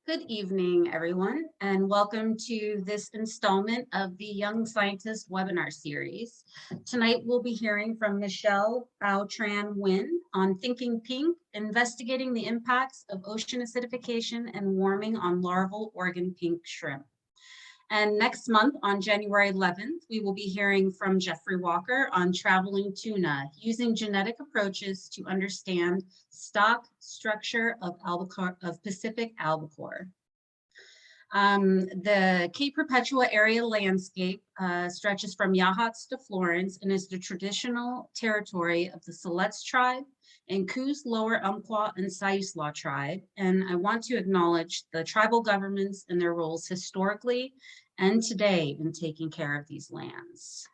Good evening, everyone, and welcome to this installment of the Young Scientist webinar series. Tonight, we'll be hearing from Michelle Baotran Nguyen on Thinking Pink, investigating the impacts of ocean acidification and warming on larval organ pink shrimp. And next month, on January 11th, we will be hearing from Jeffrey Walker on traveling tuna, using genetic approaches to understand stock structure of Pacific albacore. The Cape Perpetua area landscape stretches from Yachats to Florence and is the traditional territory of the Siletz tribe and Coos Lower Umpqua and Siuslaw tribe. And I want to acknowledge the tribal governments and their roles historically and today in taking care of these lands.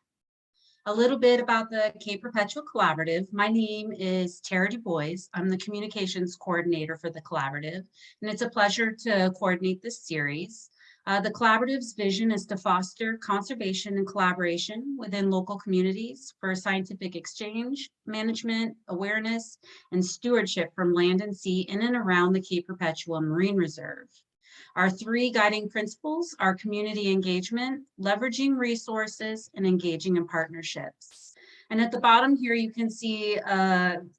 A little bit about the Cape Perpetua Collaborative. My name is Tara Du Bois. I'm the communications coordinator for the collaborative, and it's a pleasure to coordinate this series. The collaborative's vision is to foster conservation and collaboration within local communities for scientific exchange, management, awareness, and stewardship from land and sea in and around the Cape Perpetua Marine Reserve. Our three guiding principles are community engagement, leveraging resources, and engaging in partnerships. And at the bottom here, you can see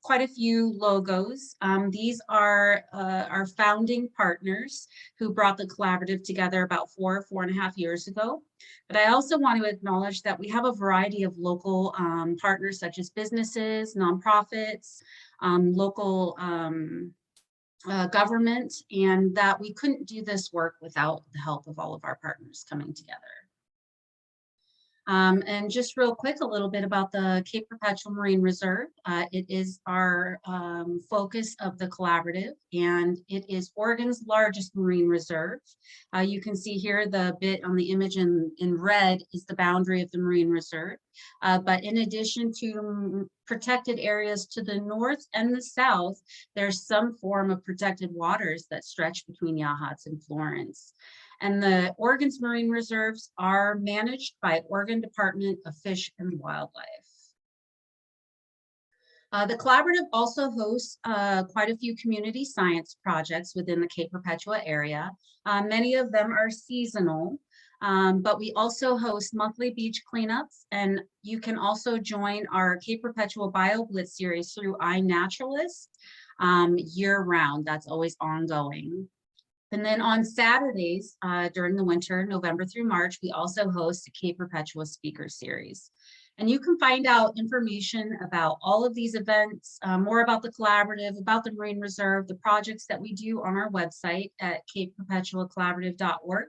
quite a few logos. These are our founding partners who brought the collaborative together about 4.5 years ago. But I also want to acknowledge that we have a variety of local partners, such as businesses, nonprofits, local government, and that we couldn't do this work without the help of all of our partners coming together. And just real quick, a little bit about the Cape Perpetua Marine Reserve. It is our focus of the collaborative, and it is Oregon's largest marine reserve. You can see here the bit on the image in red is the boundary of the Marine Reserve. But in addition to protected areas to the north and the south, there's some form of protected waters that stretch between Yachats and Florence. And the Oregon's marine reserves are managed by Oregon Department of Fish and Wildlife. The collaborative also hosts quite a few community science projects within the Cape Perpetua area. Many of them are seasonal, but we also host monthly beach cleanups, and you can also join our Cape Perpetua BioBlitz series through iNaturalist year-round. That's always ongoing. And then on Saturdays during the winter, November through March, we also host a Cape Perpetua speaker series. And you can find out information about all of these events, more about the collaborative, about the Marine Reserve, the projects that we do on our website at capeperpetuacollaborative.org.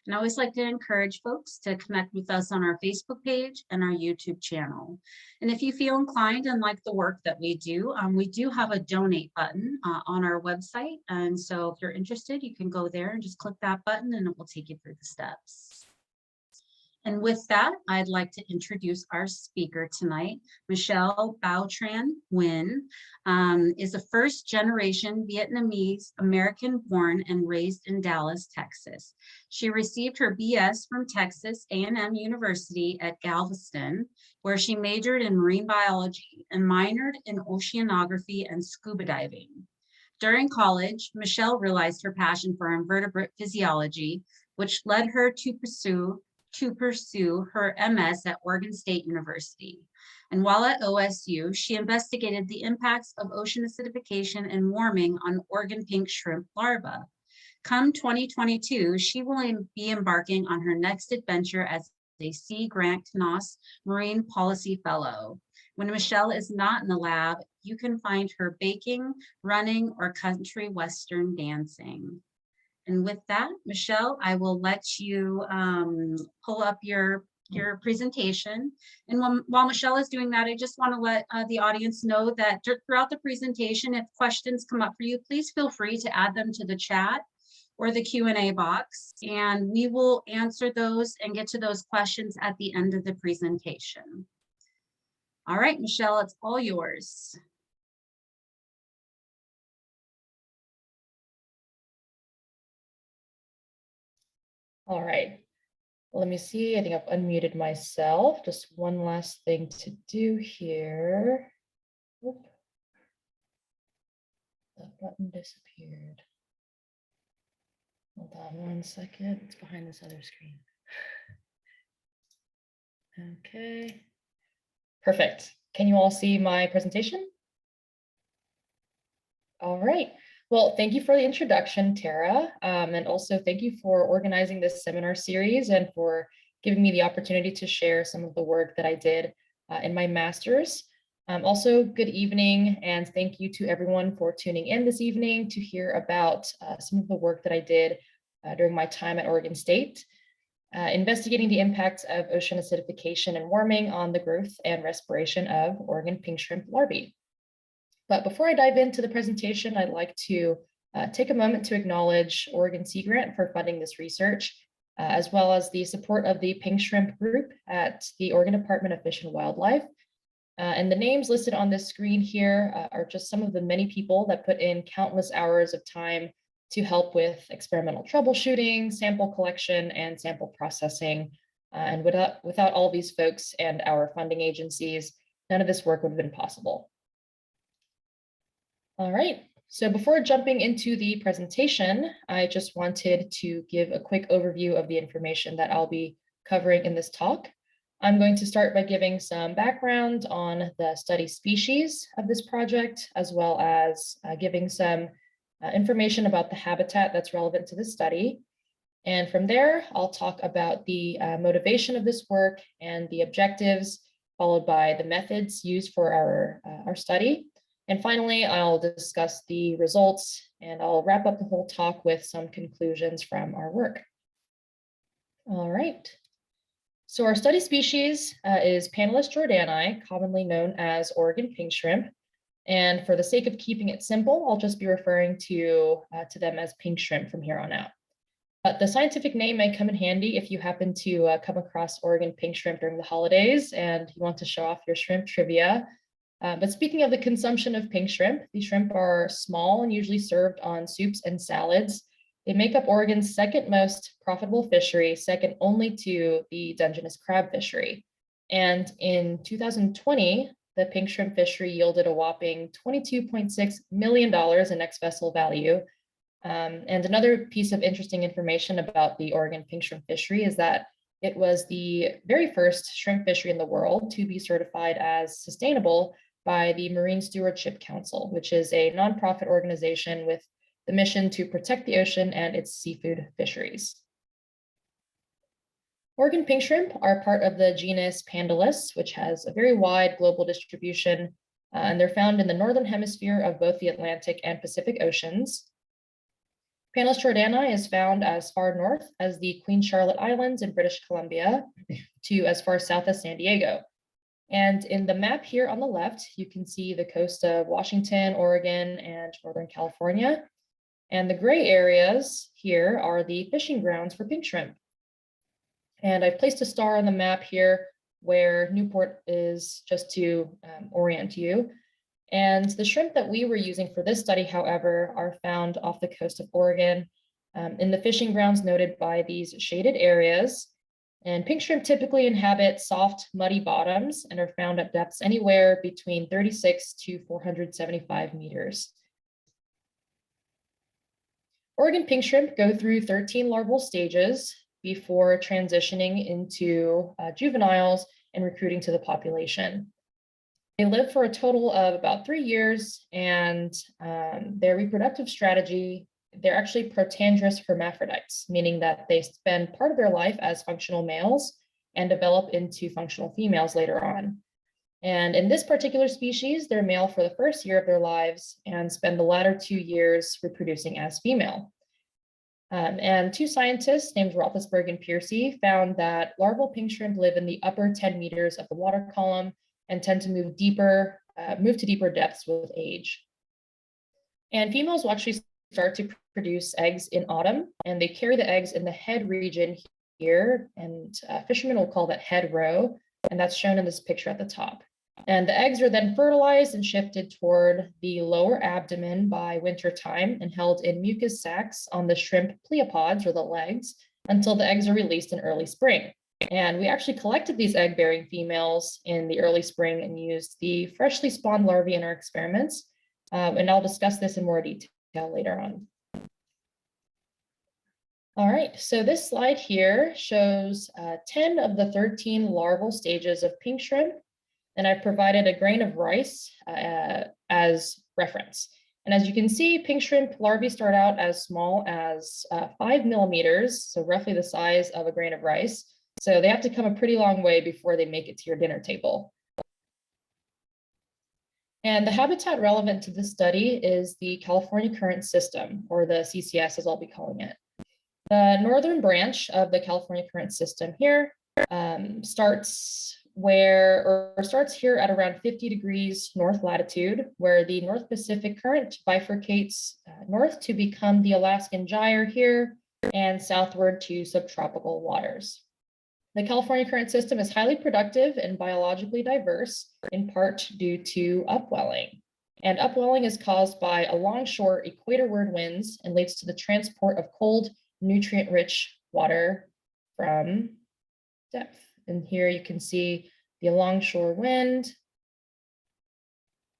And I always like to encourage folks to connect with us on our Facebook page and our YouTube channel. And if you feel inclined and like the work that we do have a donate button on our website. And so if you're interested, you can go there and just click that button and it will take you through the steps. And with that, I'd like to introduce our speaker tonight. Michelle Baotran Nguyen is a first-generation Vietnamese American born and raised in Dallas, Texas. She received her BS from Texas A&M University at Galveston, where she majored in marine biology and minored in oceanography and scuba diving. During college, Michelle realized her passion for invertebrate physiology, which led her to pursue her MS at Oregon State University. And while at OSU, she investigated the impacts of ocean acidification and warming on Oregon pink shrimp larvae. Come 2022, she will be embarking on her next adventure as a Sea Grant Knaus Marine Policy Fellow. When Michelle is not in the lab, you can find her baking, running, or country western dancing. And with that, Michelle, I will let you pull up your presentation. And while Michelle is doing that, I just want to let the audience know that throughout the presentation, if questions come up for you, please feel free to add them to the chat or the Q&A box, and we will answer those and get to those questions at the end of the presentation. All right, Michelle, it's all yours. All right, let me see. I think I've unmuted myself. Just one last thing to do here. Oop. The button disappeared. Hold on one second. It's behind this other screen. Okay. Perfect. Can you all see my presentation? All right. Well, thank you for the introduction, Tara. And also thank you for organizing this seminar series and for giving me the opportunity to share some of the work that I did in my master's. Also, good evening, and thank you to everyone for tuning in this evening to hear about some of the work that I did during my time at Oregon State, investigating the impacts of ocean acidification and warming on the growth and respiration of Oregon pink shrimp larvae. But before I dive into the presentation, I'd like to take a moment to acknowledge Oregon Sea Grant for funding this research, as well as the support of the pink shrimp group at the Oregon Department of Fish and Wildlife. And the names listed on this screen here are just some of the many people that put in countless hours of time to help with experimental troubleshooting, sample collection, and sample processing. And without all these folks and our funding agencies, none of this work would have been possible. All right, so before jumping into the presentation, I just wanted to give a quick overview of the information that I'll be covering in this talk. I'm going to start by giving some background on the study species of this project, as well as giving some information about the habitat that's relevant to the study. And from there, I'll talk about the motivation of this work and the objectives, followed by the methods used for our study. And finally, I'll discuss the results, and I'll wrap up the whole talk with some conclusions from our work. All right. So our study species is Pandalus jordani, commonly known as Oregon pink shrimp. And for the sake of keeping it simple, I'll just be referring to them as pink shrimp from here on out. But the scientific name may come in handy if you happen to come across Oregon pink shrimp during the holidays and you want to show off your shrimp trivia. But speaking of the consumption of pink shrimp, these shrimp are small and usually served on soups and salads. They make up Oregon's second most profitable fishery, second only to the Dungeness crab fishery. And in 2020, the pink shrimp fishery yielded a whopping $22.6 million in next vessel value. And another piece of interesting information about the Oregon pink shrimp fishery is that it was the very first shrimp fishery in the world to be certified as sustainable by the Marine Stewardship Council, which is a nonprofit organization with the mission to protect the ocean and its seafood fisheries. Oregon pink shrimp are part of the genus Pandalus, which has a very wide global distribution, and they're found in the northern hemisphere of both the Atlantic and Pacific Oceans. Pandalus jordani is found as far north as the Queen Charlotte Islands in British Columbia to as far south as San Diego. And in the map here on the left, you can see the coast of Washington, Oregon, and Northern California. And the gray areas here are the fishing grounds for pink shrimp. And I've placed a star on the map here where Newport is, just to orient you. And the shrimp that we were using for this study, however, are found off the coast of Oregon in the fishing grounds noted by these shaded areas. And pink shrimp typically inhabit soft, muddy bottoms and are found at depths anywhere between 36 to 475 meters. Oregon pink shrimp go through 13 larval stages before transitioning into juveniles and recruiting to the population. They live for a total of about 3 years, and their reproductive strategy, they're actually protandrous hermaphrodites, meaning that they spend part of their life as functional males and develop into functional females later on. And in this particular species, they're male for the first year of their lives and spend the latter 2 years reproducing as female. And two scientists named Roethlisberg and Piercy found that larval pink shrimp live in the upper 10 meters of the water column and tend to move to deeper depths with age. And females will actually start to produce eggs in autumn, and they carry the eggs in the head region here, and fishermen will call that head row, and that's shown in this picture at the top. And the eggs are then fertilized and shifted toward the lower abdomen by winter time and held in mucus sacs on the shrimp pleopods, or the legs, until the eggs are released in early spring. And we actually collected these egg-bearing females in the early spring and used the freshly spawned larvae in our experiments. And I'll discuss this in more detail later on. All right, so this slide here shows 10 of the 13 larval stages of pink shrimp, and I've provided a grain of rice as reference. And as you can see, pink shrimp larvae start out as small as 5 millimeters, so roughly the size of a grain of rice. So they have to come a pretty long way before they make it to your dinner table. And the habitat relevant to this study is the California Current System, or the CCS as I'll be calling it. The northern branch of the California Current System here starts here at around 50 degrees north latitude, where the North Pacific Current bifurcates north to become the Alaskan Gyre here and southward to subtropical waters. The California Current System is highly productive and biologically diverse, in part due to upwelling. And upwelling is caused by alongshore equatorward winds and leads to the transport of cold, nutrient-rich water from depth. And here you can see the alongshore wind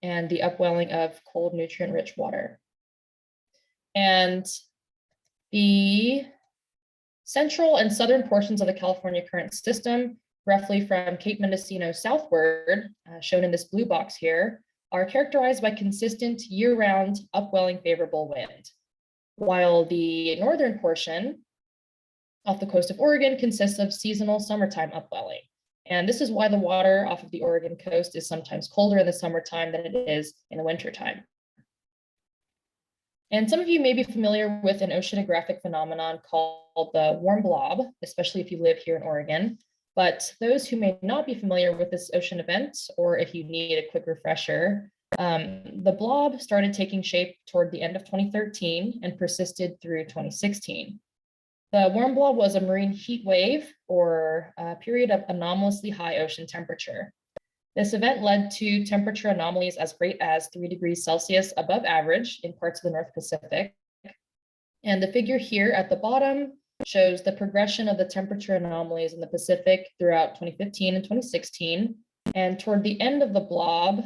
and the upwelling of cold, nutrient-rich water. And the central and southern portions of the California Current System, roughly from Cape Mendocino southward, shown in this blue box here, are characterized by consistent year-round upwelling favorable wind, while the northern portion off the coast of Oregon consists of seasonal summertime upwelling. And this is why the water off of the Oregon coast is sometimes colder in the summertime than it is in the wintertime. And some of you may be familiar with an oceanographic phenomenon called the warm blob, especially if you live here in Oregon. But those who may not be familiar with this ocean event, or if you need a quick refresher, the blob started taking shape toward the end of 2013 and persisted through 2016. The warm blob was a marine heat wave, or a period of anomalously high ocean temperature. This event led to temperature anomalies as great as 3 degrees Celsius above average in parts of the North Pacific. And the figure here at the bottom shows the progression of the temperature anomalies in the Pacific throughout 2015 and 2016. And toward the end of the blob,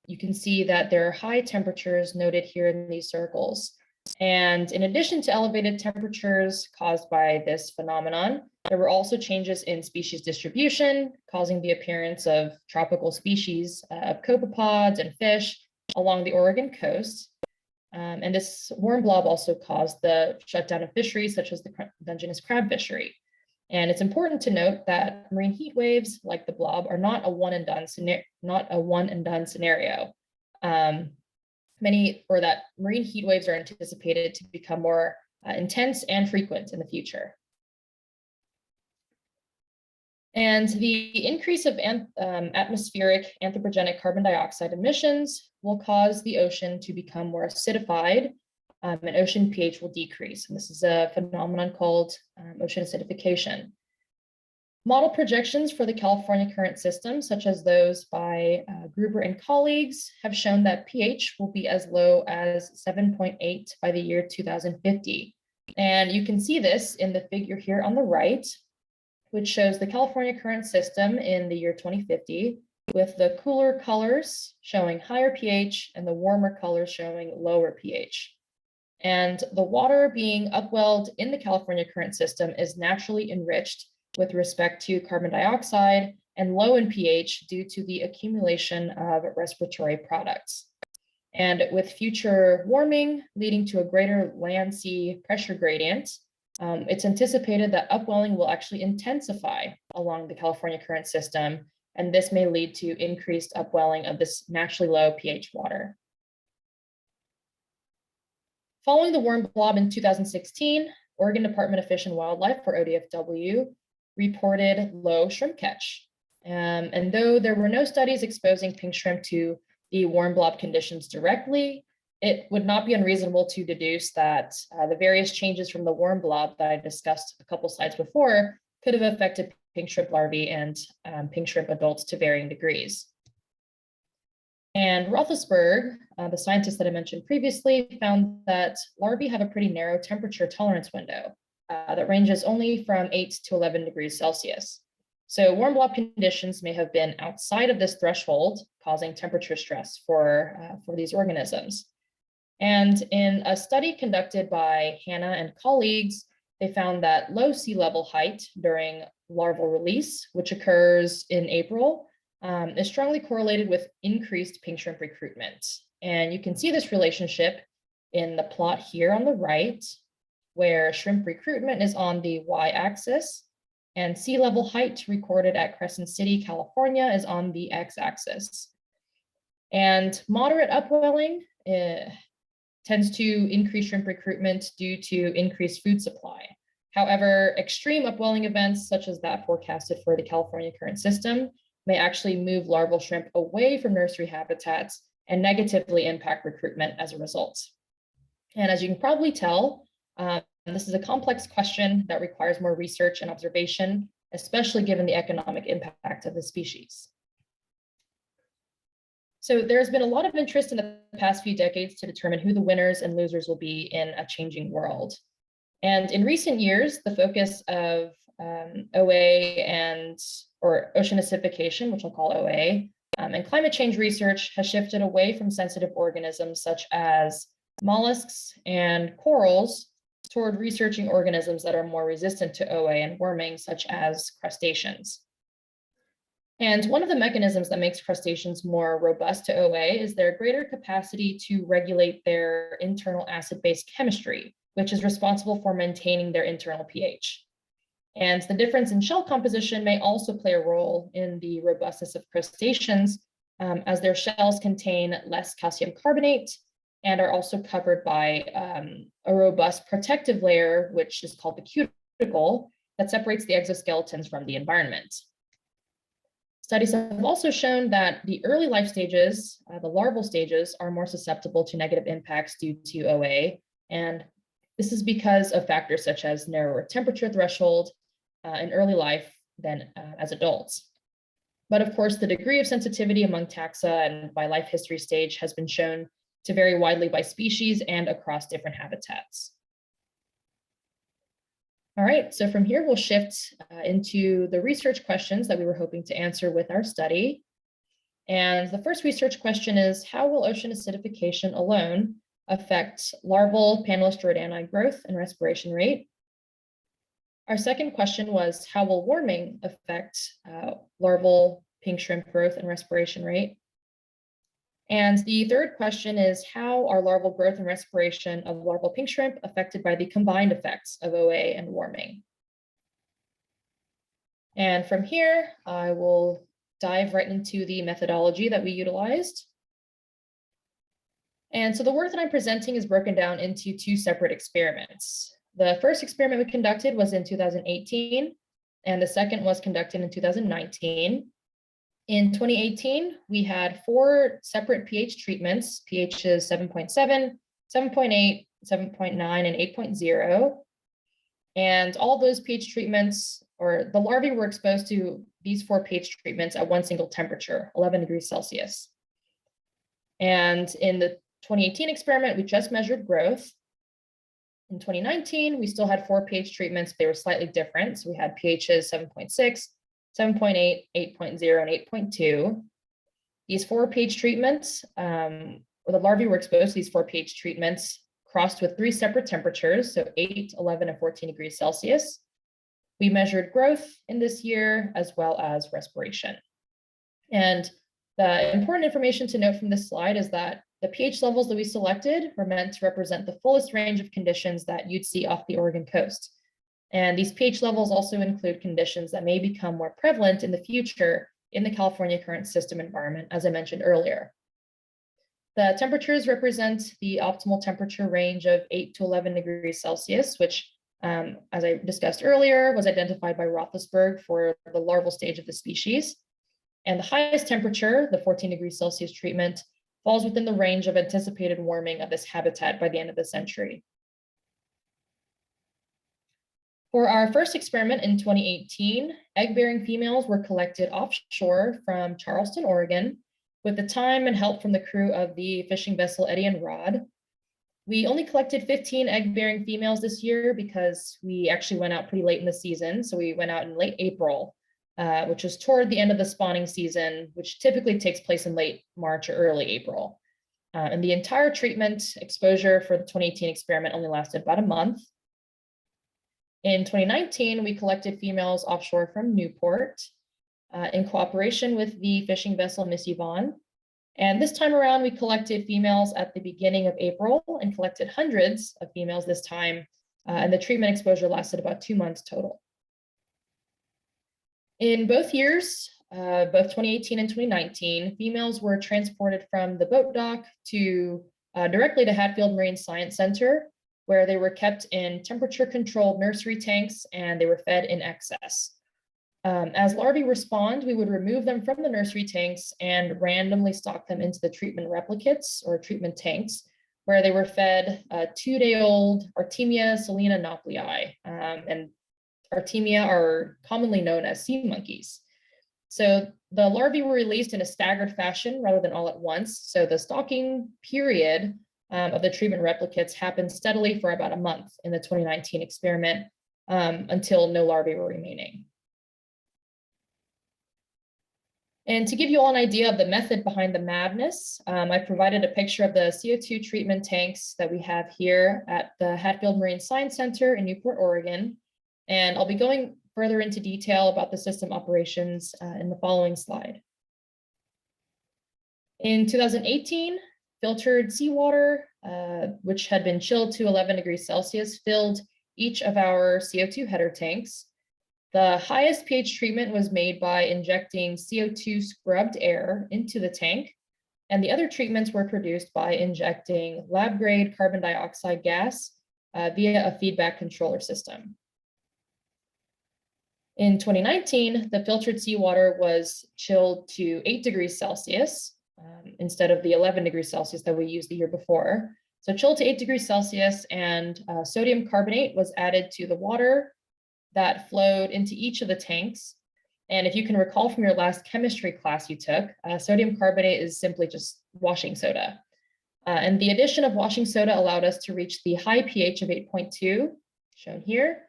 you can see that there are high temperatures noted here in these circles. And in addition to elevated temperatures caused by this phenomenon, there were also changes in species distribution, causing the appearance of tropical species of copepods and fish along the Oregon coast. And this warm blob also caused the shutdown of fisheries such as the Dungeness crab fishery. And it's important to note that marine heat waves, like the blob, are not a one and done scenario. That marine heat waves are anticipated to become more intense and frequent in the future. And the increase of atmospheric anthropogenic carbon dioxide emissions will cause the ocean to become more acidified, and ocean pH will decrease. And this is a phenomenon called ocean acidification. Model projections for the California Current System, such as those by Gruber and colleagues, have shown that pH will be as low as 7.8 by the year 2050. And you can see this in the figure here on the right, which shows the California Current System in the year 2050, with the cooler colors showing higher pH and the warmer colors showing lower pH. And the water being upwelled in the California Current System is naturally enriched with respect to carbon dioxide and low in pH due to the accumulation of respiratory products. And with future warming leading to a greater land-sea pressure gradient, it's anticipated that upwelling will actually intensify along the California Current System, and this may lead to increased upwelling of this naturally low pH water. Following the warm blob in 2016, Oregon Department of Fish and Wildlife, or ODFW, reported low shrimp catch. And though there were no studies exposing pink shrimp to the warm blob conditions directly, it would not be unreasonable to deduce that the various changes from the warm blob that I discussed a couple slides before could have affected pink shrimp larvae and pink shrimp adults to varying degrees. And Roethlisberg, the scientist that I mentioned previously, found that larvae have a pretty narrow temperature tolerance window that ranges only from 8 to 11 degrees Celsius. So warm blob conditions may have been outside of this threshold, causing temperature stress for these organisms. And in a study conducted by Hannah and colleagues, they found that low sea level height during larval release, which occurs in April, is strongly correlated with increased pink shrimp recruitment. And you can see this relationship in the plot here on the right, where shrimp recruitment is on the y-axis and sea level height recorded at Crescent City, California is on the x-axis. And moderate upwelling tends to increase shrimp recruitment due to increased food supply. However, extreme upwelling events, such as that forecasted for the California current system, may actually move larval shrimp away from nursery habitats and negatively impact recruitment as a result. And as you can probably tell, this is a complex question that requires more research and observation, especially given the economic impact of the species. So there's been a lot of interest in the past few decades to determine who the winners and losers will be in a changing world. And in recent years, the focus of OA or ocean acidification, which I'll call OA, and climate change research has shifted away from sensitive organisms such as mollusks and corals toward researching organisms that are more resistant to OA and warming, such as crustaceans. And one of the mechanisms that makes crustaceans more robust to OA is their greater capacity to regulate their internal acid-base chemistry, which is responsible for maintaining their internal pH. And the difference in shell composition may also play a role in the robustness of crustaceans, as their shells contain less calcium carbonate and are also covered by a robust protective layer, which is called the cuticle, that separates the exoskeletons from the environment. Studies have also shown that the early life stages, the larval stages, are more susceptible to negative impacts due to OA. And this is because of factors such as narrower temperature threshold in early life than as adults. But of course, the degree of sensitivity among taxa and by life history stage has been shown to vary widely by species and across different habitats. All right, so from here, we'll shift into the research questions that we were hoping to answer with our study. And the first research question is, how will ocean acidification alone affect larval Pandalus jordani growth and respiration rate? Our second question was, how will warming affect larval pink shrimp growth and respiration rate? And the third question is, how are larval growth and respiration of larval pink shrimp affected by the combined effects of OA and warming? And from here, I will dive right into the methodology that we utilized. And so the work that I'm presenting is broken down into two separate experiments. The first experiment we conducted was in 2018, and the second was conducted in 2019. In 2018, we had 4 separate pH treatments, pHs 7.7, 7.8, 7.9, and 8.0. And all those pH treatments, or the larvae were exposed to these 4 pH treatments at one single temperature, 11 degrees Celsius. And in the 2018 experiment, we just measured growth. In 2019, we still had 4 pH treatments, but they were slightly different. So we had pHs 7.6, 7.8, 8.0, and 8.2. These 4 pH treatments, the larvae were exposed to these 4 pH treatments, crossed with 3 separate temperatures, so 8, 11, and 14 degrees Celsius. We measured growth in this year as well as respiration. And the important information to note from this slide is that the pH levels that we selected were meant to represent the fullest range of conditions that you'd see off the Oregon coast. And these pH levels also include conditions that may become more prevalent in the future in the California current system environment, as I mentioned earlier. The temperatures represent the optimal temperature range of 8 to 11 degrees Celsius, which, as I discussed earlier, was identified by Roethlisberg for the larval stage of the species. And the highest temperature, the 14 degrees Celsius treatment, falls within the range of anticipated warming of this habitat by the end of the century. For our first experiment in 2018, egg-bearing females were collected offshore from Charleston, Oregon, with the time and help from the crew of the fishing vessel Eddie and Rod. We only collected 15 egg-bearing females this year because we actually went out pretty late in the season. So we went out in late April, which was toward the end of the spawning season, which typically takes place in late March or early April. And the entire treatment exposure for the 2018 experiment only lasted about a month. In 2019, we collected females offshore from Newport in cooperation with the fishing vessel Miss Yvonne. And this time around, we collected females at the beginning of April and collected hundreds of females this time. And the treatment exposure lasted about 2 months total. In both years, both 2018 and 2019, females were transported from the boat dock to directly to Hatfield Marine Science Center, where they were kept in temperature-controlled nursery tanks and they were fed in excess. As larvae respond, we would remove them from the nursery tanks and randomly stock them into the treatment replicates or treatment tanks, where they were fed 2-day-old Artemia salina nauplii, and Artemia are commonly known as sea monkeys. So the larvae were released in a staggered fashion rather than all at once. So the stocking period of the treatment replicates happened steadily for about a month in the 2019 experiment until no larvae were remaining. And to give you all an idea of the method behind the madness, I provided a picture of the CO2 treatment tanks that we have here at the Hatfield Marine Science Center in Newport, Oregon. And I'll be going further into detail about the system operations in the following slide. In 2018, filtered seawater, which had been chilled to 11 degrees Celsius, filled each of our CO2 header tanks. The highest pH treatment was made by injecting CO2 scrubbed air into the tank, and the other treatments were produced by injecting lab-grade carbon dioxide gas via a feedback controller system. In 2019, the filtered seawater was chilled to 8 degrees Celsius instead of the 11 degrees Celsius that we used the year before. So chilled to 8 degrees Celsius, and sodium carbonate was added to the water that flowed into each of the tanks. And if you can recall from your last chemistry class you took, sodium carbonate is simply just washing soda. And the addition of washing soda allowed us to reach the high pH of 8.2, shown here.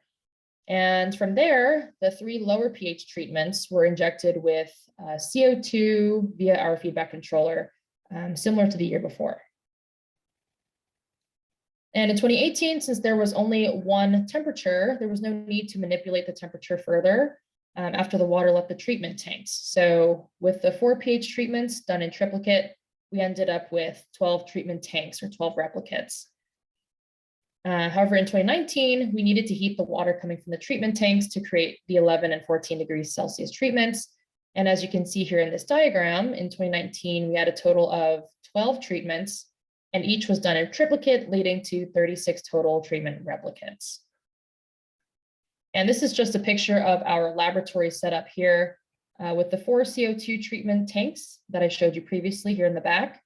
And from there, the 3 lower pH treatments were injected with CO2 via our feedback controller, similar to the year before. And in 2018, since there was only one temperature, there was no need to manipulate the temperature further after the water left the treatment tanks. So with the 4 pH treatments done in triplicate, we ended up with 12 treatment tanks or 12 replicates. However, in 2019, we needed to heat the water coming from the treatment tanks to create the 11 and 14 degrees Celsius treatments. And as you can see here in this diagram, in 2019, we had a total of 12 treatments, and each was done in triplicate, leading to 36 total treatment replicates. And this is just a picture of our laboratory setup here with the 4 CO2 treatment tanks that I showed you previously here in the back,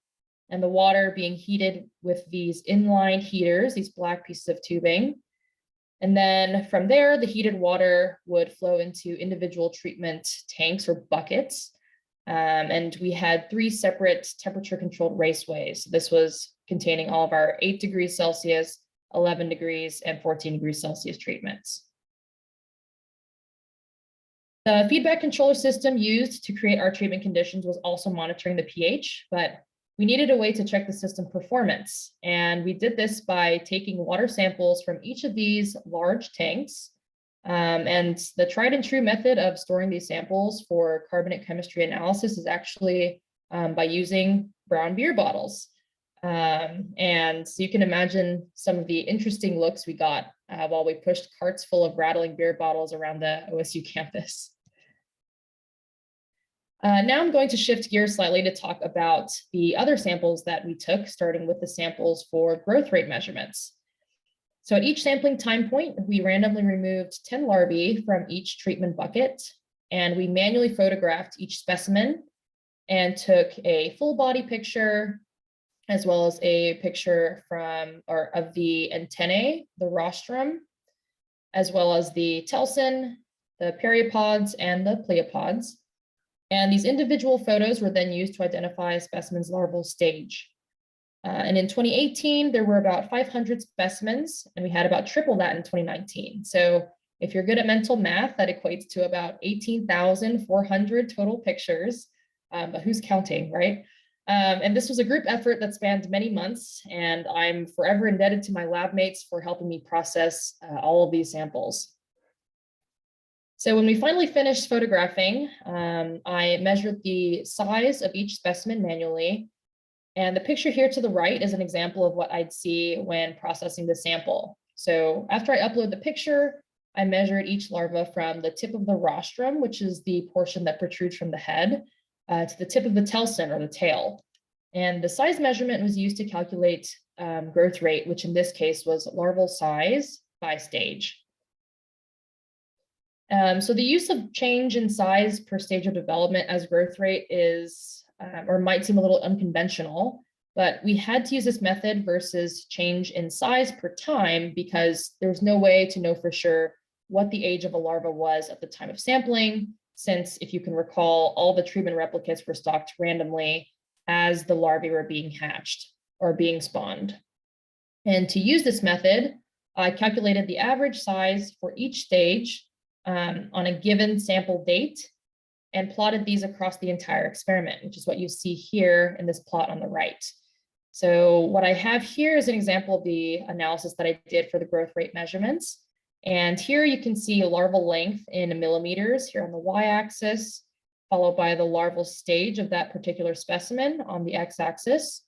and the water being heated with these inline heaters, these black pieces of tubing. And then from there, the heated water would flow into individual treatment tanks or buckets. And we had 3 separate temperature-controlled raceways. This was containing all of our 8 degrees Celsius, 11 degrees, and 14 degrees Celsius treatments. The feedback controller system used to create our treatment conditions was also monitoring the pH, but we needed a way to check the system performance. And we did this by taking water samples from each of these large tanks. And the tried and true method of storing these samples for carbonate chemistry analysis is actually by using brown beer bottles. And so you can imagine some of the interesting looks we got while we pushed carts full of rattling beer bottles around the OSU campus. Now I'm going to shift gears slightly to talk about the other samples that we took, starting with the samples for growth rate measurements. So at each sampling time point, we randomly removed 10 larvae from each treatment bucket, and we manually photographed each specimen and took a full body picture, as well as a picture of the antennae, the rostrum, as well as the telson, the periopods, and the pleopods. And these individual photos were then used to identify a specimen's larval stage. And in 2018, there were about 500 specimens, and we had about triple that in 2019. So if you're good at mental math, that equates to about 18,400 total pictures, but who's counting, right? And this was a group effort that spanned many months, and I'm forever indebted to my lab mates for helping me process all of these samples. So when we finally finished photographing, I measured the size of each specimen manually. And the picture here to the right is an example of what I'd see when processing the sample. So after I upload the picture, I measured each larva from the tip of the rostrum, which is the portion that protrudes from the head, to the tip of the telson or the tail. And the size measurement was used to calculate growth rate, which in this case was larval size by stage. So the use of change in size per stage of development as growth rate is, or might seem a little unconventional, but we had to use this method versus change in size per time because there's no way to know for sure what the age of a larva was at the time of sampling, since if you can recall, all the treatment replicates were stocked randomly as the larvae were being hatched or being spawned. And to use this method, I calculated the average size for each stage on a given sample date and plotted these across the entire experiment, which is what you see here in this plot on the right. So what I have here is an example of the analysis that I did for the growth rate measurements. And here you can see larval length in millimeters here on the y-axis, followed by the larval stage of that particular specimen on the x-axis.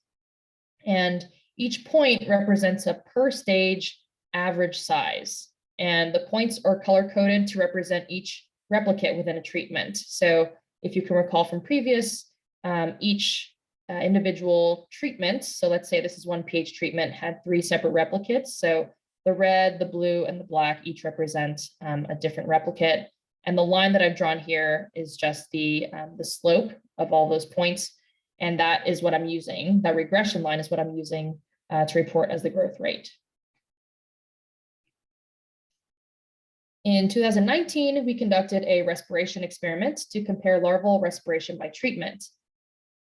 And each point represents a per stage average size. And the points are color-coded to represent each replicate within a treatment. So if you can recall from previous, each individual treatment, so let's say this is one pH treatment, had 3 separate replicates. So the red, the blue, and the black each represent a different replicate. And the line that I've drawn here is just the slope of all those points. And that is what I'm using. That regression line is what I'm using to report as the growth rate. In 2019, we conducted a respiration experiment to compare larval respiration by treatment.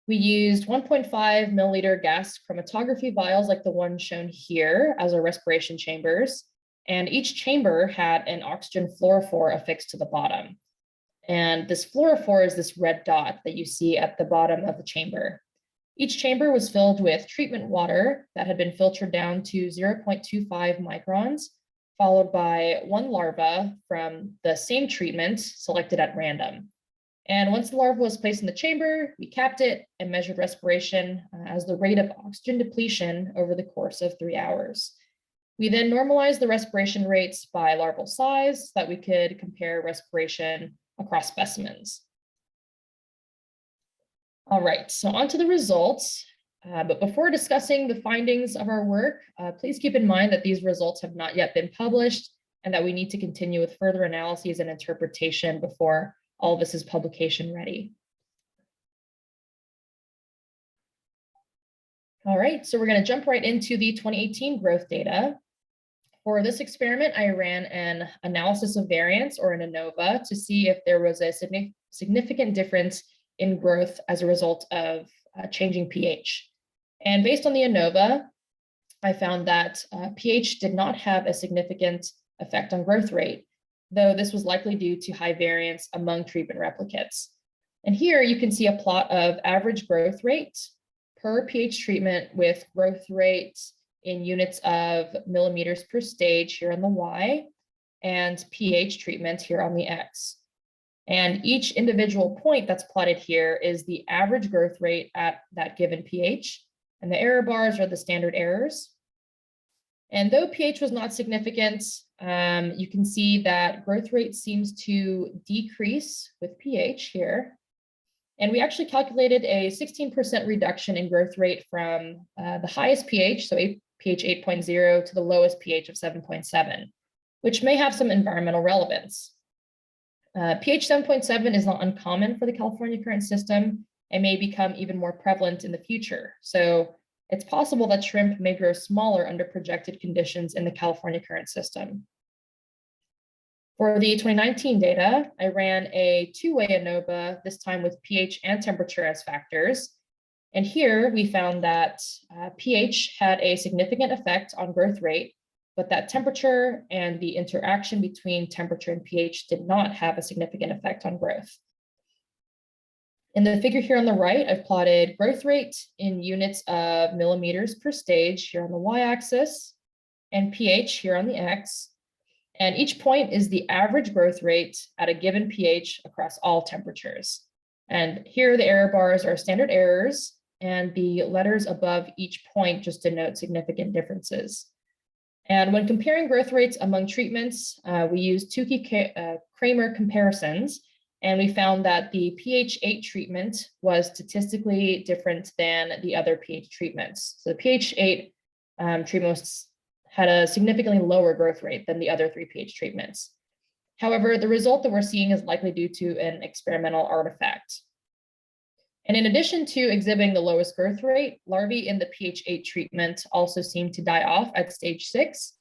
We used 1.5 milliliter gas chromatography vials like the one shown here as our respiration chambers, and each chamber had an oxygen fluorophore affixed to the bottom. And this fluorophore is this red dot that you see at the bottom of the chamber. Each chamber was filled with treatment water that had been filtered down to 0.25 microns, followed by 1 larva from the same treatment selected at random. And once the larva was placed in the chamber, we capped it and measured respiration as the rate of oxygen depletion over the course of 3 hours. We then normalized the respiration rates by larval size so that we could compare respiration across specimens. All right, so on to the results. But before discussing the findings of our work, please keep in mind that these results have not yet been published and that we need to continue with further analyses and interpretation before all of this is publication ready. All right, so we're going to jump right into the 2018 growth data. For this experiment, I ran an analysis of variance, or an ANOVA, to see if there was a significant difference in growth as a result of changing pH. And based on the ANOVA, I found that pH did not have a significant effect on growth rate, though this was likely due to high variance among treatment replicates. And here you can see a plot of average growth rate per pH treatment with growth rate in units of millimeters per stage here on the Y, and pH treatment here on the X. And each individual point that's plotted here is the average growth rate at that given pH, and the error bars are the standard errors. And though pH was not significant, you can see that growth rate seems to decrease with pH here. And we actually calculated a 16% reduction in growth rate from the highest pH, so pH 8.0, to the lowest pH of 7.7, which may have some environmental relevance. pH 7.7 is not uncommon for the California current system and may become even more prevalent in the future. So it's possible that shrimp may grow smaller under projected conditions in the California current system. For the 2019 data, I ran a 2-way ANOVA, this time with pH and temperature as factors. And here we found that pH had a significant effect on growth rate, but that temperature and the interaction between temperature and pH did not have a significant effect on growth. In the figure here on the right, I've plotted growth rate in units of millimeters per stage here on the y-axis and pH here on the x. And each point is the average growth rate at a given pH across all temperatures. And here the error bars are standard errors, and the letters above each point just denote significant differences. And when comparing growth rates among treatments, we used Tukey-Kramer comparisons, and we found that the pH 8 treatment was statistically different than the other pH treatments. So the pH 8 treatment had a significantly lower growth rate than the other 3 pH treatments. However, the result that we're seeing is likely due to an experimental artifact. And in addition to exhibiting the lowest growth rate, larvae in the pH 8 treatment also seemed to die off at stage 6.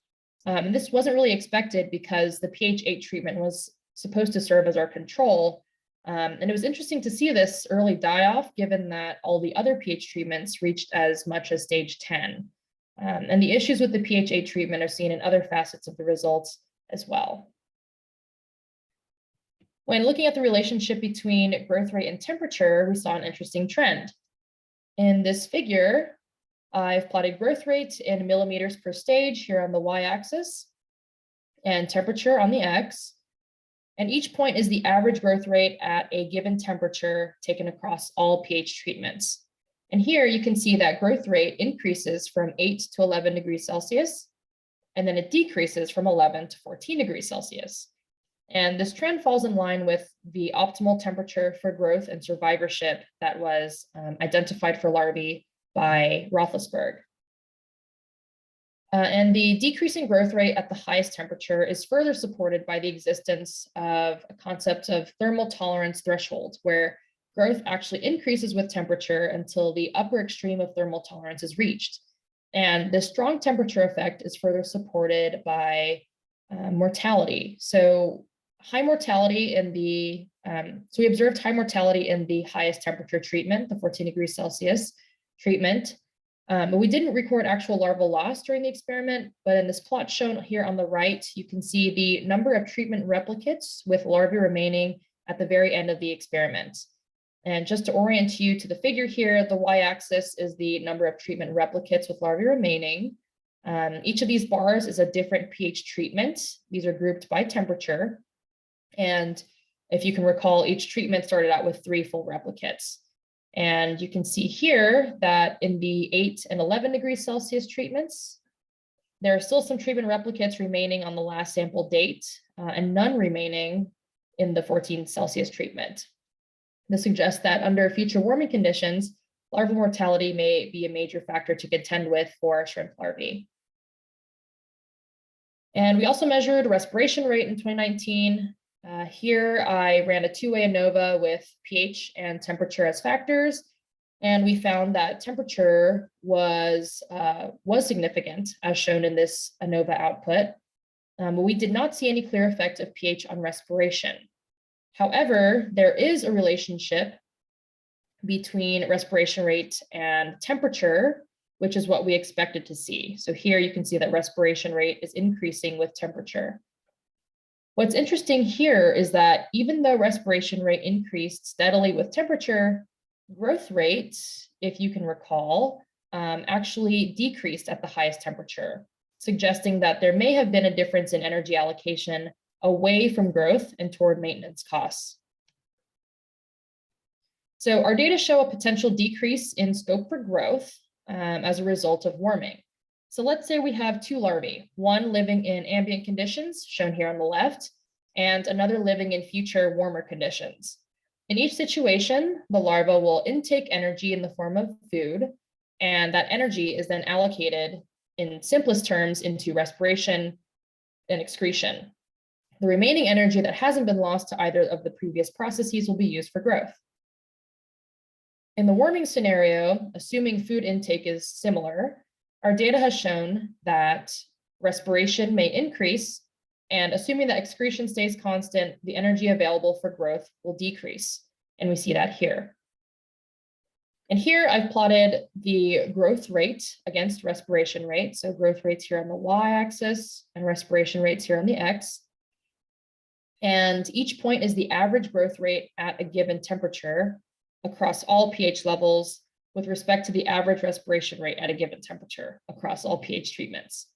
And this wasn't really expected because the pH 8 treatment was supposed to serve as our control. And it was interesting to see this early die-off, given that all the other pH treatments reached as much as stage 10. And the issues with the pH 8 treatment are seen in other facets of the results as well. When looking at the relationship between growth rate and temperature, we saw an interesting trend. In this figure, I've plotted growth rate in millimeters per stage here on the y-axis and temperature on the x. And each point is the average growth rate at a given temperature taken across all pH treatments. And here you can see that growth rate increases from 8 to 11 degrees Celsius, and then it decreases from 11 to 14 degrees Celsius. And this trend falls in line with the optimal temperature for growth and survivorship that was identified for larvae by Roethlisberg. And the decreasing growth rate at the highest temperature is further supported by the existence of a concept of thermal tolerance threshold, where growth actually increases with temperature until the upper extreme of thermal tolerance is reached. And this strong temperature effect is further supported by mortality. So high mortality in the, so we observed high mortality in the highest temperature treatment, the 14 degrees Celsius treatment. But we didn't record actual larval loss during the experiment, but in this plot shown here on the right, you can see the number of treatment replicates with larvae remaining at the very end of the experiment. And just to orient you to the figure here, the y-axis is the number of treatment replicates with larvae remaining. Each of these bars is a different pH treatment. These are grouped by temperature. And if you can recall, each treatment started out with 3 full replicates. And you can see here that in the 8 and 11 degrees Celsius treatments, there are still some treatment replicates remaining on the last sample date and none remaining in the 14 Celsius treatment. This suggests that under future warming conditions, larval mortality may be a major factor to contend with for shrimp larvae. And we also measured respiration rate in 2019. Here I ran a 2-way ANOVA with pH and temperature as factors, and we found that temperature was significant, as shown in this ANOVA output, but we did not see any clear effect of pH on respiration. However, there is a relationship between respiration rate and temperature, which is what we expected to see. So here you can see that respiration rate is increasing with temperature. What's interesting here is that even though respiration rate increased steadily with temperature, growth rate, if you can recall, actually decreased at the highest temperature, suggesting that there may have been a difference in energy allocation away from growth and toward maintenance costs. So our data show a potential decrease in scope for growth as a result of warming. So let's say we have 2 larvae, one living in ambient conditions, shown here on the left, and another living in future warmer conditions. In each situation, the larva will intake energy in the form of food, and that energy is then allocated in simplest terms into respiration and excretion. The remaining energy that hasn't been lost to either of the previous processes will be used for growth. In the warming scenario, assuming food intake is similar, our data has shown that respiration may increase, and assuming that excretion stays constant, the energy available for growth will decrease. And we see that here. And here I've plotted the growth rate against respiration rate. So growth rates here on the y-axis and respiration rates here on the x. And each point is the average growth rate at a given temperature. across all pH levels with respect to the average respiration rate at a given temperature across all pH treatments.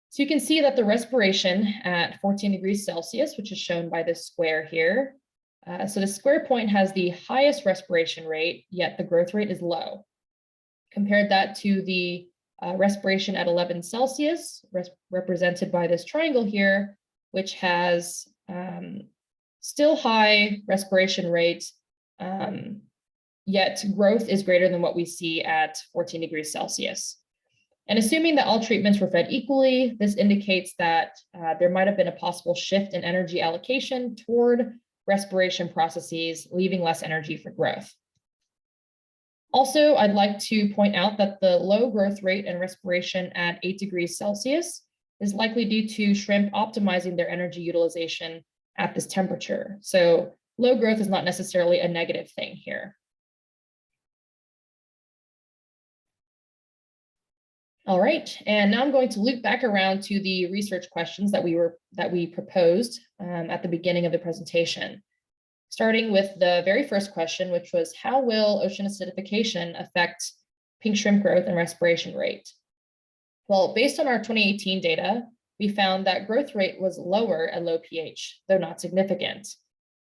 So you can see that the respiration at 14 degrees Celsius, which is shown by this square here. So the square point has the highest respiration rate, yet the growth rate is low. Compared that to the respiration at 11 Celsius, represented by this triangle here, which has still high respiration rate, yet growth is greater than what we see at 14 degrees Celsius. And assuming that all treatments were fed equally, this indicates that there might have been a possible shift in energy allocation toward respiration processes, leaving less energy for growth. Also, I'd like to point out that the low growth rate and respiration at 8 degrees Celsius is likely due to shrimp optimizing their energy utilization at this temperature. So low growth is not necessarily a negative thing here. All right, and now I'm going to loop back around to the research questions that we proposed at the beginning of the presentation, starting with the very first question, which was, how will ocean acidification affect pink shrimp growth and respiration rate? Well, based on our 2018 data, we found that growth rate was lower at low pH, though not significant.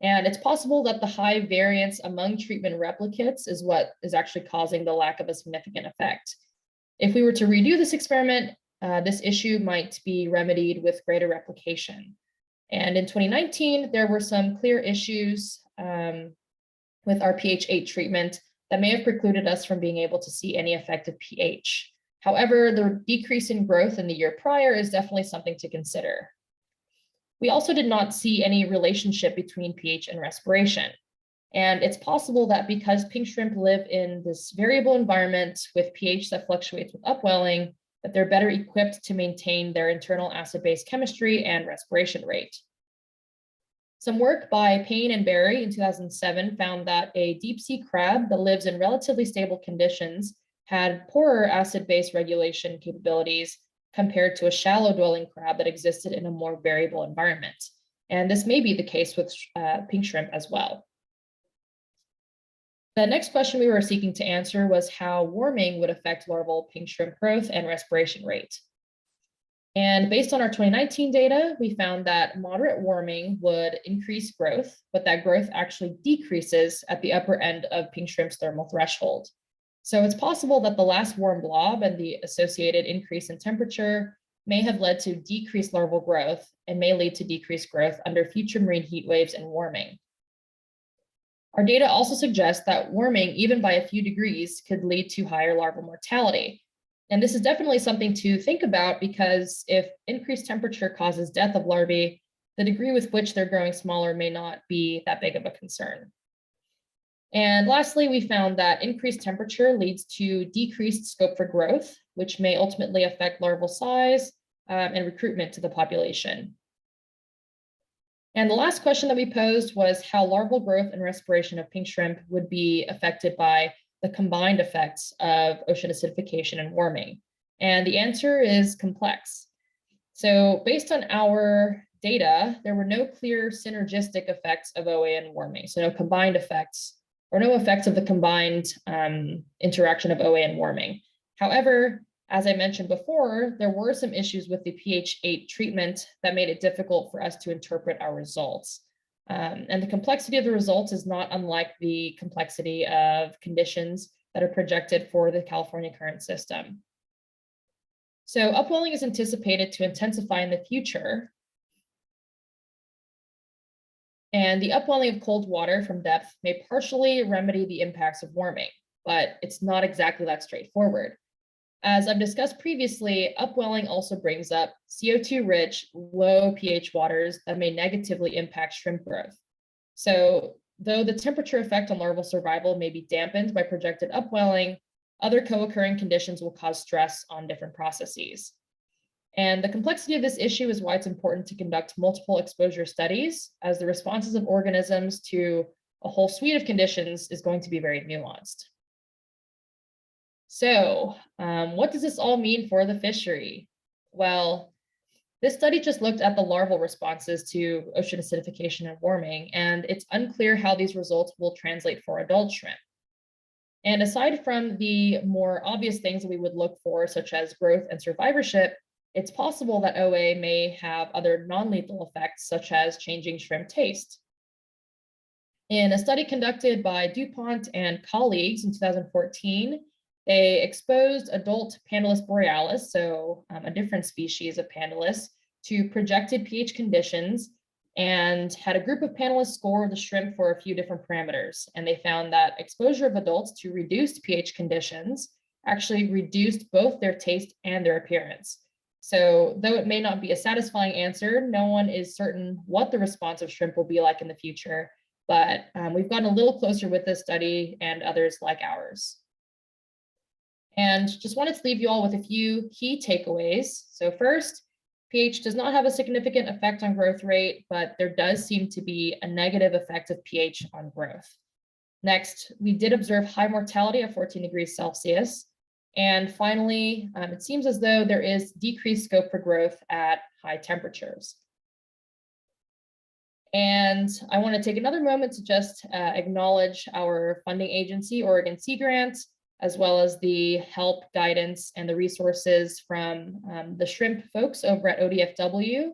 And it's possible that the high variance among treatment replicates is what is actually causing the lack of a significant effect. If we were to redo this experiment, this issue might be remedied with greater replication. And in 2019, there were some clear issues with our pH 8 treatment that may have precluded us from being able to see any effective pH. However, the decrease in growth in the year prior is definitely something to consider. We also did not see any relationship between pH and respiration. And it's possible that because pink shrimp live in this variable environment with pH that fluctuates with upwelling, that they're better equipped to maintain their internal acid-base chemistry and respiration rate. Some work by Payne and Berry in 2007 found that a deep sea crab that lives in relatively stable conditions had poorer acid-base regulation capabilities compared to a shallow dwelling crab that existed in a more variable environment. And this may be the case with pink shrimp as well. The next question we were seeking to answer was how warming would affect larval pink shrimp growth and respiration rate. And based on our 2019 data, we found that moderate warming would increase growth, but that growth actually decreases at the upper end of pink shrimp's thermal threshold. So it's possible that the last warm blob and the associated increase in temperature may have led to decreased larval growth and may lead to decreased growth under future marine heat waves and warming. Our data also suggests that warming, even by a few degrees, could lead to higher larval mortality. And this is definitely something to think about, because if increased temperature causes death of larvae, the degree with which they're growing smaller may not be that big of a concern. And lastly, we found that increased temperature leads to decreased scope for growth, which may ultimately affect larval size and recruitment to the population. And the last question that we posed was how larval growth and respiration of pink shrimp would be affected by the combined effects of ocean acidification and warming. And the answer is complex. So based on our data, there were no clear synergistic effects of OA and warming. So no combined effects, or no effects of the combined interaction of OA and warming. However, as I mentioned before, there were some issues with the pH 8 treatment that made it difficult for us to interpret our results. And the complexity of the results is not unlike the complexity of conditions that are projected for the California current system. So upwelling is anticipated to intensify in the future. And the upwelling of cold water from depth may partially remedy the impacts of warming, but it's not exactly that straightforward. As I've discussed previously, upwelling also brings up CO2-rich, low pH waters that may negatively impact shrimp growth. So though the temperature effect on larval survival may be dampened by projected upwelling, other co-occurring conditions will cause stress on different processes. And the complexity of this issue is why it's important to conduct multiple exposure studies, as the responses of organisms to a whole suite of conditions is going to be very nuanced. So what does this all mean for the fishery? Well, This study just looked at the larval responses to ocean acidification and warming, and it's unclear how these results will translate for adult shrimp. And aside from the more obvious things that we would look for, such as growth and survivorship, it's possible that OA may have other non-lethal effects, such as changing shrimp taste. In a study conducted by DuPont and colleagues in 2014, they exposed adult Pandalus borealis, so a different species of Pandalus, to projected pH conditions and had a group of panelists score the shrimp for a few different parameters. And they found that exposure of adults to reduced pH conditions actually reduced both their taste and their appearance. So though it may not be a satisfying answer, no one is certain what the response of shrimp will be like in the future, but we've gotten a little closer with this study and others like ours. And just wanted to leave you all with a few key takeaways. So first, pH does not have a significant effect on growth rate, but there does seem to be a negative effect of pH on growth. Next, we did observe high mortality at 14 degrees Celsius. And finally, it seems as though there is decreased scope for growth at high temperatures. And I want to take another moment to just acknowledge our funding agency, Oregon Sea Grant, as well as the help, guidance, and the resources from the shrimp folks over at ODFW,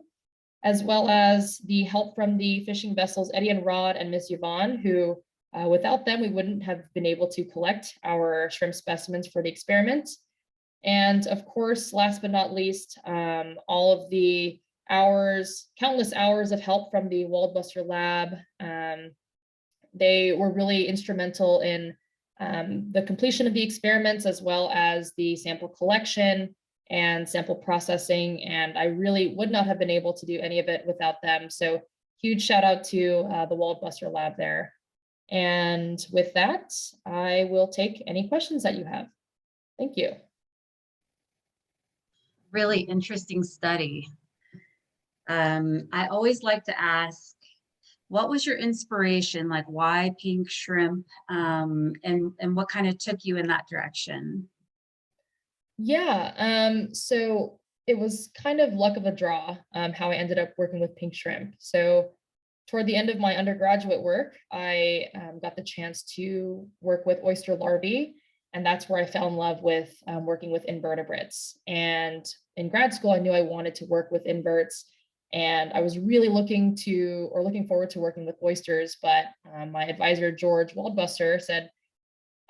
as well as the help from the fishing vessels Eddie and Rod and Miss Yvonne, who without them, we wouldn't have been able to collect our shrimp specimens for the experiment. And of course, last but not least, all of the hours, countless hours of help from the Waldbuster Lab. They were really instrumental in the completion of the experiments, as well as the sample collection and sample processing. And I really would not have been able to do any of it without them. So huge shout out to the Waldbuster Lab there. And with that, I will take any questions that you have. Thank you. Really interesting study. I always like to ask, what was your inspiration? Like, why pink shrimp? And what kind of took you in that direction? Yeah, so it was kind of luck of a draw, how I ended up working with pink shrimp. So toward the end of my undergraduate work, I got the chance to work with oyster larvae, and that's where I fell in love with working with invertebrates. And in grad school, I knew I wanted to work with inverts, and I was really looking forward to working with oysters, but my advisor, George Waldbuster, said,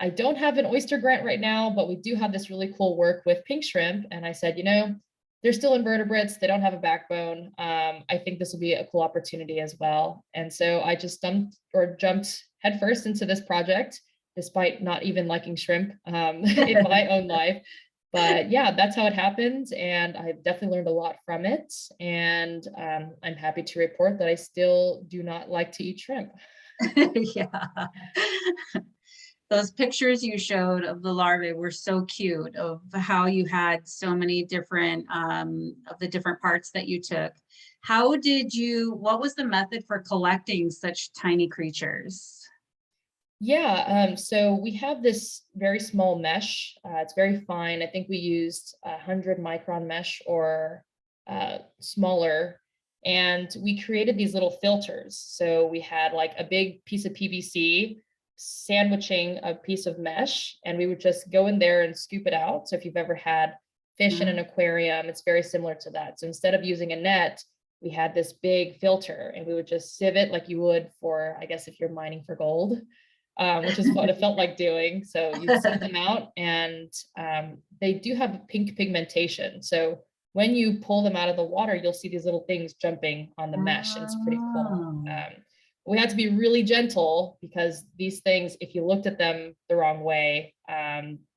I don't have an oyster grant right now, but we do have this really cool work with pink shrimp. And I said, you know, they're still invertebrates. They don't have a backbone. I think this will be a cool opportunity as well. And so I just jumped headfirst into this project, despite not even liking shrimp in my own life. But yeah, that's how it happened. And I definitely learned a lot from it. And I'm happy to report that I still do not like to eat shrimp. Yeah. Those pictures you showed of the larvae were so cute, of how you had so many different of the different parts that you took. What was the method for collecting such tiny creatures? Yeah, so we have this very small mesh. It's very fine. I think we used 100 micron mesh or smaller, and we created these little filters. So we had like a big piece of PVC sandwiching a piece of mesh, and we would just go in there and scoop it out. So if you've ever had fish in an aquarium, it's very similar to that. So instead of using a net, we had this big filter, and we would just sieve it like you would for, I guess, if you're mining for gold. Which is what it felt like doing. So you sieve them out, and they do have pink pigmentation. So when you pull them out of the water, you'll see these little things jumping on the mesh, and it's pretty cool. We had to be really gentle, because these things, if you looked at them the wrong way,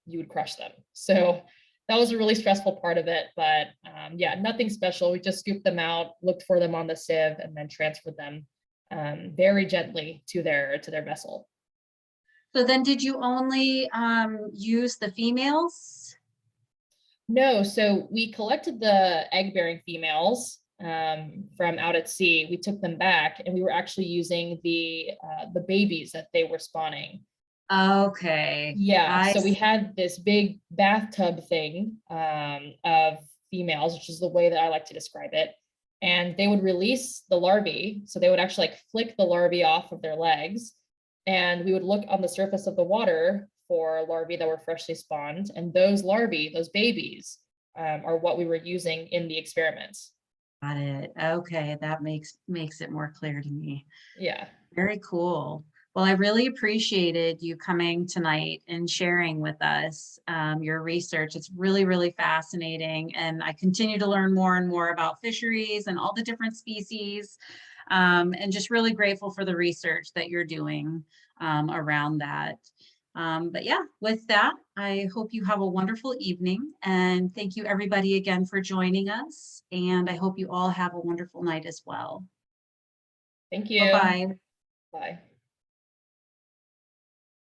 you would crush them. So that was a really stressful part of it. But yeah, nothing special. We just scooped them out, looked for them on the sieve, and then transferred them very gently to their vessel. So then did you only use the females? No, so we collected the egg-bearing females from out at sea. We took them back, and we were actually using the babies that they were spawning. Okay. Yeah, so we had this big bathtub thing of females, which is the way that I like to describe it. And they would release the larvae. So they would actually like flick the larvae off of their legs. And we would look on the surface of the water for larvae that were freshly spawned. And those larvae, those babies, are what we were using in the experiments. Got it. Okay, that makes it more clear to me. Yeah. Very cool. Well, I really appreciated you coming tonight and sharing with us your research. It's really, really fascinating. And I continue to learn more and more about fisheries and all the different species. And just really grateful for the research that you're doing around that. But yeah, with that, I hope you have a wonderful evening. And thank you everybody again for joining us. And I hope you all have a wonderful night as well. Thank you. Bye-bye. Bye.